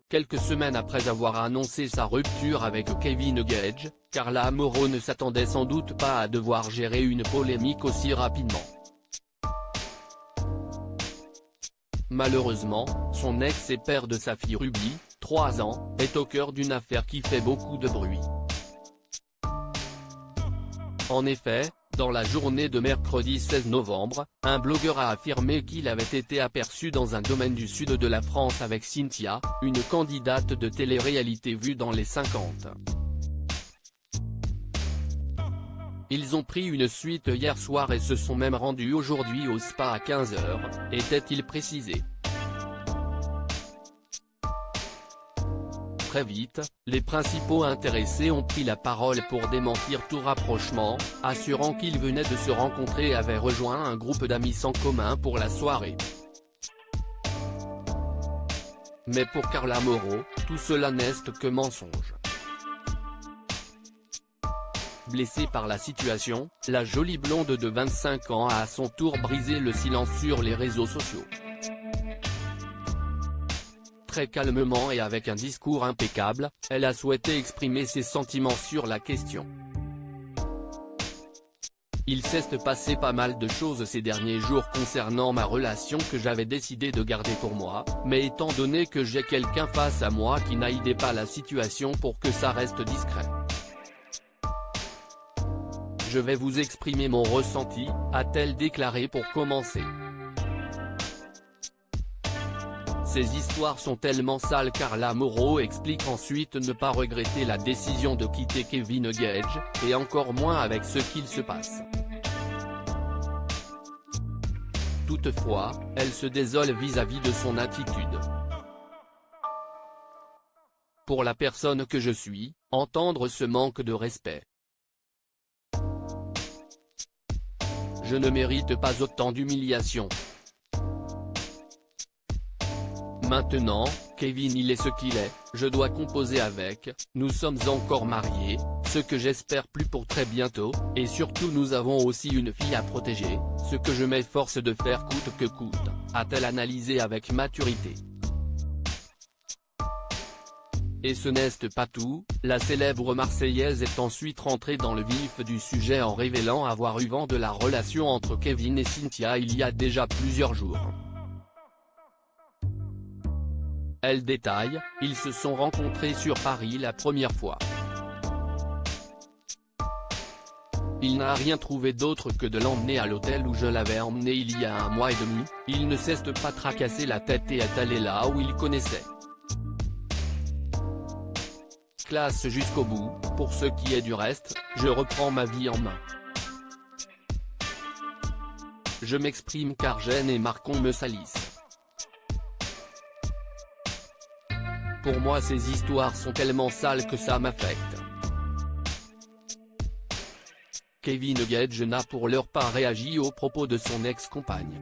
quelques semaines après avoir annoncé sa rupture avec Kevin Gage, Carla Mauro ne s'attendait sans doute pas à devoir gérer une polémique aussi rapidement. Malheureusement, son ex et père de sa fille Ruby, 3 ans, est au cœur d'une affaire qui fait beaucoup de bruit. En effet, dans la journée de mercredi 16 novembre, un blogueur a affirmé qu'il avait été aperçu dans un domaine du sud de la France avec Cynthia, une candidate de télé-réalité vue dans les 50. Ils ont pris une suite hier soir et se sont même rendus aujourd'hui au spa à 15 h, était-il précisé. Très vite, les principaux intéressés ont pris la parole pour démentir tout rapprochement, assurant qu'ils venaient de se rencontrer et avaient rejoint un groupe d'amis sans commun pour la soirée. Mais pour Carla Mauro, tout cela n'est que mensonge. Blessée par la situation, la jolie blonde de 25 ans a à son tour brisé le silence sur les réseaux sociaux. Très calmement et avec un discours impeccable, elle a souhaité exprimer ses sentiments sur la question. Il s'est passé pas mal de choses ces derniers jours concernant ma relation que j'avais décidé de garder pour moi, mais étant donné que j'ai quelqu'un face à moi qui n'aidait pas la situation pour que ça reste discret. Je vais vous exprimer mon ressenti, a-t-elle déclaré pour commencer. Ces histoires sont tellement sales. Carla Mauro explique ensuite ne pas regretter la décision de quitter Kevin Gage, et encore moins avec ce qu'il se passe. Toutefois, elle se désole vis-à-vis de son attitude. Pour la personne que je suis, entendre ce manque de respect. Je ne mérite pas autant d'humiliation. Maintenant, Kevin il est ce qu'il est, je dois composer avec, nous sommes encore mariés, ce que j'espère plus pour très bientôt, et surtout nous avons aussi une fille à protéger, ce que je m'efforce de faire coûte que coûte, a-t-elle analysé avec maturité. Et ce n'est pas tout, la célèbre Marseillaise est ensuite rentrée dans le vif du sujet en révélant avoir eu vent de la relation entre Kevin et Cynthia il y a déjà plusieurs jours. Elle détaille, ils se sont rencontrés sur Paris la première fois. Il n'a rien trouvé d'autre que de l'emmener à l'hôtel où je l'avais emmené il y a 1 mois et demi, il ne s'est pas tracassé la tête et est allé là où il connaissait. Classe jusqu'au bout, pour ce qui est du reste, je reprends ma vie en main. Je m'exprime car Jeanne et Marcon me salissent. Pour moi ces histoires sont tellement sales que ça m'affecte. Kevin Gage n'a pour l'heure pas réagi aux propos de son ex-compagne.